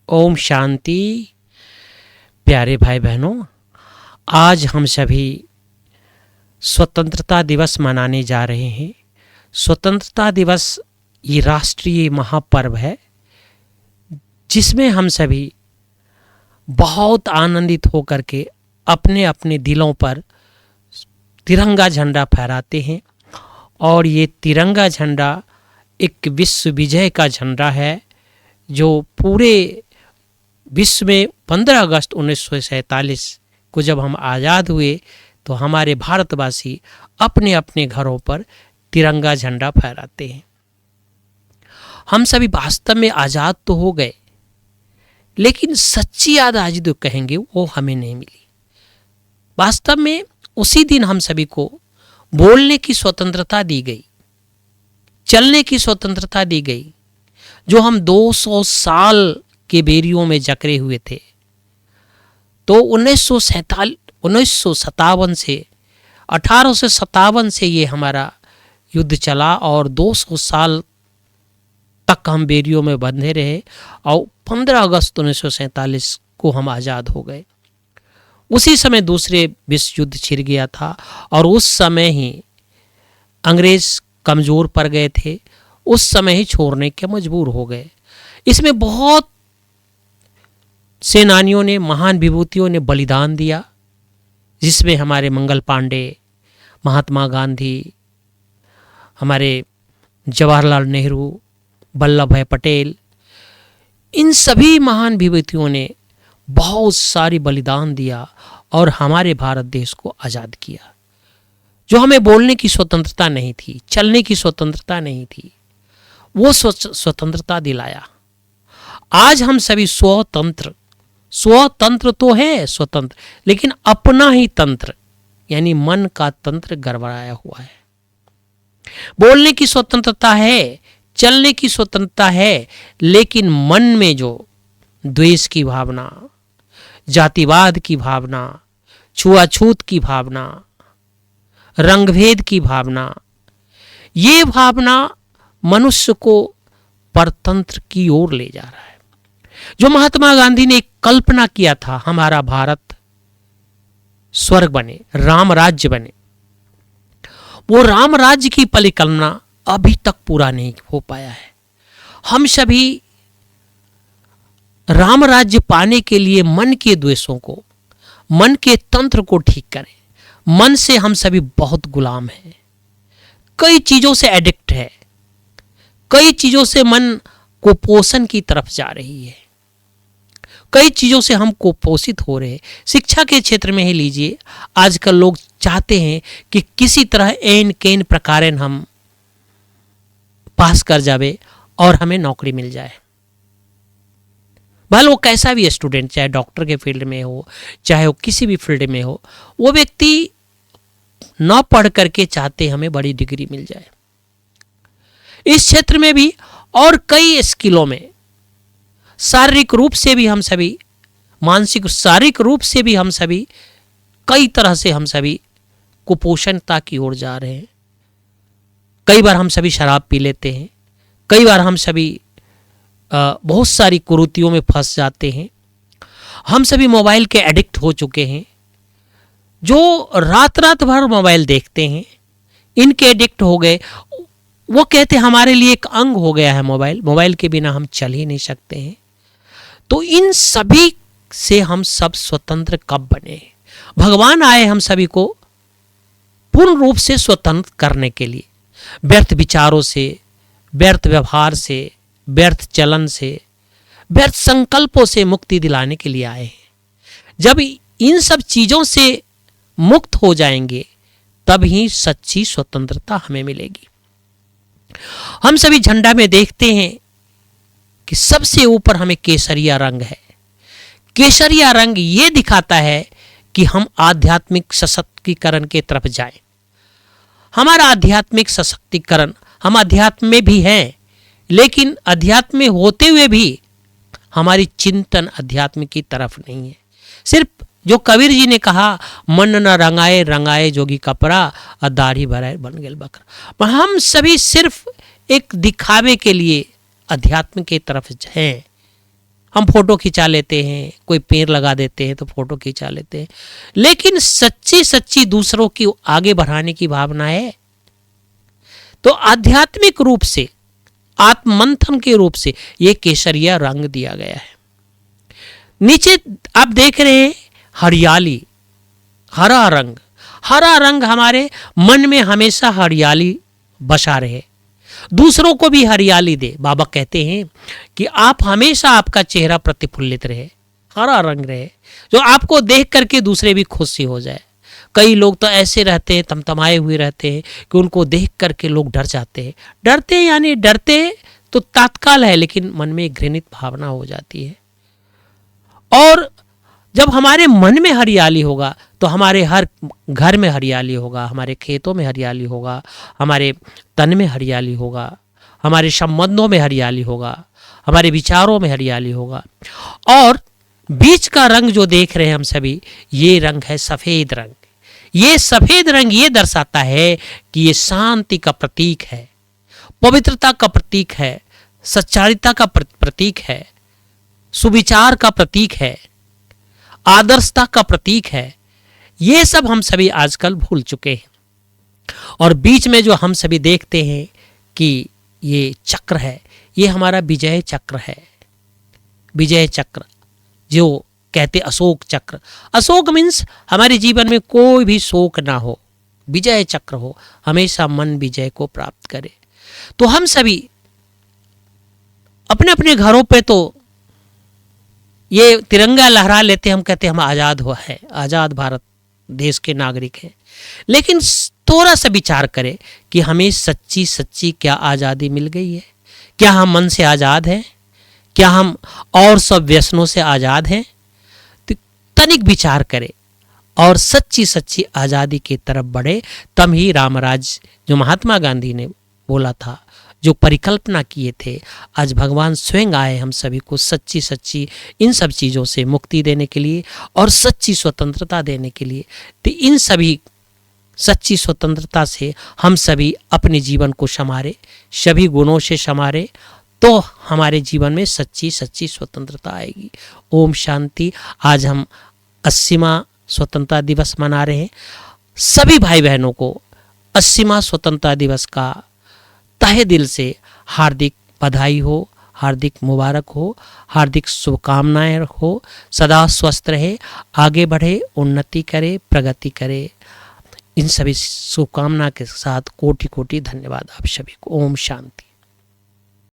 ओम शांति। प्यारे भाई बहनों, आज हम सभी स्वतंत्रता दिवस मनाने जा रहे हैं। स्वतंत्रता दिवस ये राष्ट्रीय महापर्व है जिसमें हम सभी बहुत आनंदित होकर के अपने अपने दिलों पर तिरंगा झंडा फहराते हैं। और ये तिरंगा झंडा एक विश्व विजय का झंडा है जो पूरे विश्व में 15 अगस्त 1947 को जब हम आज़ाद हुए तो हमारे भारतवासी अपने अपने घरों पर तिरंगा झंडा फहराते हैं। हम सभी वास्तव में आज़ाद तो हो गए, लेकिन सच्ची आज़ादी जो कहेंगे वो हमें नहीं मिली। वास्तव में उसी दिन हम सभी को बोलने की स्वतंत्रता दी गई, चलने की स्वतंत्रता दी गई, जो हम 200 साल के बेरियों में जकड़े हुए थे। तो 1957 से 1857 से ये हमारा युद्ध चला और 200 साल तक हम बेरियों में बंधे रहे और 15 अगस्त 1947 को हम आज़ाद हो गए। उसी समय दूसरे विश्व युद्ध छिड़ गया था और उस समय ही अंग्रेज कमज़ोर पड़ गए थे, उस समय ही छोड़ने के मजबूर हो गए। इसमें बहुत सेनानियों ने, महान विभूतियों ने बलिदान दिया, जिसमें हमारे मंगल पांडे, महात्मा गांधी, हमारे जवाहरलाल नेहरू, वल्लभ भाई पटेल, इन सभी महान विभूतियों ने बहुत सारी बलिदान दिया और हमारे भारत देश को आज़ाद किया। जो हमें बोलने की स्वतंत्रता नहीं थी, चलने की स्वतंत्रता नहीं थी, वो स्वतंत्रता दिलाया। आज हम सभी स्वतंत्र तो है स्वतंत्र, लेकिन अपना ही तंत्र यानी मन का तंत्र गड़बड़ाया हुआ है। बोलने की स्वतंत्रता है, चलने की स्वतंत्रता है, लेकिन मन में जो द्वेष की भावना, जातिवाद की भावना, छुआछूत की भावना, रंगभेद की भावना, ये भावना मनुष्य को परतंत्र की ओर ले जा रहा है। जो महात्मा गांधी ने एक कल्पना किया था, हमारा भारत स्वर्ग बने, राम राज्य बने, वो राम राज्य की परिकल्पना अभी तक पूरा नहीं हो पाया है। हम सभी राम राज्य पाने के लिए मन के द्वेषों को, मन के तंत्र को ठीक करें। मन से हम सभी बहुत गुलाम हैं, कई चीजों से एडिक्ट है, कई चीजों से मन कुपोषण की तरफ जा रही है, कई चीजों से हम कुपोषित हो रहे हैं। शिक्षा के क्षेत्र में ही लीजिए, आजकल लोग चाहते हैं कि किसी तरह एन केन प्रकारेण हम पास कर जावे और हमें नौकरी मिल जाए। भले वो कैसा भी स्टूडेंट, चाहे डॉक्टर के फील्ड में हो, चाहे वो किसी भी फील्ड में हो, वो व्यक्ति न पढ़ करके चाहते हमें बड़ी डिग्री मिल जाए। इस क्षेत्र में भी और कई स्किलों में शारीरिक रूप से भी हम सभी, मानसिक शारीरिक रूप से भी हम सभी कई तरह से हम सभी कुपोषणता की ओर जा रहे हैं। कई बार हम सभी शराब पी लेते हैं, कई बार हम सभी बहुत सारी कुरीतियों में फंस जाते हैं। हम सभी मोबाइल के एडिक्ट हो चुके हैं, जो रात रात भर मोबाइल देखते हैं, इनके एडिक्ट हो गए। वो कहते हैं हमारे लिए एक अंग हो गया है मोबाइल, मोबाइल के बिना हम चल ही नहीं सकते हैं। तो इन सभी से हम सब स्वतंत्र कब बने? भगवान आए हम सभी को पूर्ण रूप से स्वतंत्र करने के लिए। व्यर्थ विचारों से, व्यर्थ व्यवहार से, व्यर्थ चलन से, व्यर्थ संकल्पों से मुक्ति दिलाने के लिए आए हैं। जब इन सब चीजों से मुक्त हो जाएंगे तब ही सच्ची स्वतंत्रता हमें मिलेगी। हम सभी झंडा में देखते हैं कि सबसे ऊपर हमें केसरिया रंग है। केसरिया रंग ये दिखाता है कि हम आध्यात्मिक सशक्तिकरण की तरफ जाएं। हमारा आध्यात्मिक सशक्तिकरण, हम अध्यात्म में भी हैं, लेकिन अध्यात्म में होते हुए भी हमारी चिंतन अध्यात्म की तरफ नहीं है। सिर्फ जो कबीर जी ने कहा, मन न रंगाए रंगाए जोगी कपड़ा और दाढ़ी भराए बन गए बकरा। हम सभी सिर्फ एक दिखावे के लिए अध्यात्म की तरफ हैं। हम फोटो खिंचा लेते हैं, कोई पेड़ लगा देते हैं तो फोटो खिंचा लेते हैं, लेकिन सच्ची सच्ची दूसरों की आगे बढ़ाने की भावना है तो आध्यात्मिक रूप से, आत्ममंथन के रूप से ये केसरिया रंग दिया गया है। नीचे आप देख रहे हैं हरियाली, हरा रंग। हरा रंग हमारे मन में हमेशा हरियाली बसा रहे, दूसरों को भी हरियाली दे। बाबा कहते हैं कि आप हमेशा, आपका चेहरा प्रतिफुल्लित रहे, हरा रंग रहे, जो आपको देख करके दूसरे भी खुशी हो जाए। कई लोग तो ऐसे रहते हैं, तमतमाए हुए रहते हैं कि उनको देख करके लोग डर जाते हैं। डरते हैं यानी डरते तो तात्काल है, लेकिन मन में घृणित भावना हो जाती है। और जब हमारे मन में हरियाली होगा तो हमारे हर घर में हरियाली होगा, हमारे खेतों में हरियाली होगा, हमारे तन में हरियाली होगा, हमारे संबंधों में हरियाली होगा, हमारे विचारों में हरियाली होगा। और बीच का रंग जो देख रहे हैं हम सभी, ये रंग है सफेद रंग। ये सफेद रंग ये दर्शाता है कि ये शांति का प्रतीक है, पवित्रता का प्रतीक है, सच्चारिता का प्रतीक है, सुविचार का प्रतीक है, आदर्शता का प्रतीक है। ये सब हम सभी आजकल भूल चुके हैं। और बीच में जो हम सभी देखते हैं कि ये चक्र है, ये हमारा विजय चक्र है। विजय चक्र जो कहते अशोक चक्र, अशोक मीन्स हमारे जीवन में कोई भी शोक ना हो, विजय चक्र हो, हमेशा मन विजय को प्राप्त करे। तो हम सभी अपने अपने घरों पे तो ये तिरंगा लहरा लेते हैं, हम कहते हैं हम आज़ाद हुआ है, आज़ाद भारत देश के नागरिक हैं। लेकिन थोड़ा सा विचार करें कि हमें सच्ची सच्ची क्या आज़ादी मिल गई है? क्या हम मन से आज़ाद हैं? क्या हम और सब व्यसनों से आज़ाद हैं? तो तनिक विचार करें और सच्ची सच्ची आज़ादी की तरफ बढ़े। तब ही रामराज जो महात्मा गांधी ने बोला था, जो परिकल्पना किए थे, आज भगवान स्वयं आए हम सभी को सच्ची सच्ची इन सब चीज़ों से मुक्ति देने के लिए और सच्ची स्वतंत्रता देने के लिए। तो इन सभी सच्ची स्वतंत्रता से हम सभी अपने जीवन को संवारे, सभी गुणों से संवारे, तो हमारे जीवन में सच्ची सच्ची स्वतंत्रता आएगी। ओम शांति। आज हम 80वां स्वतंत्रता दिवस मना रहे हैं। सभी भाई बहनों को 80वां स्वतंत्रता दिवस का तहे दिल से हार्दिक बधाई हो, हार्दिक मुबारक हो, हार्दिक शुभकामनाएं हो। सदा स्वस्थ रहे, आगे बढ़े, उन्नति करे, प्रगति करे। इन सभी शुभकामना के साथ कोटि कोटि धन्यवाद आप सभी को। ओम शांति।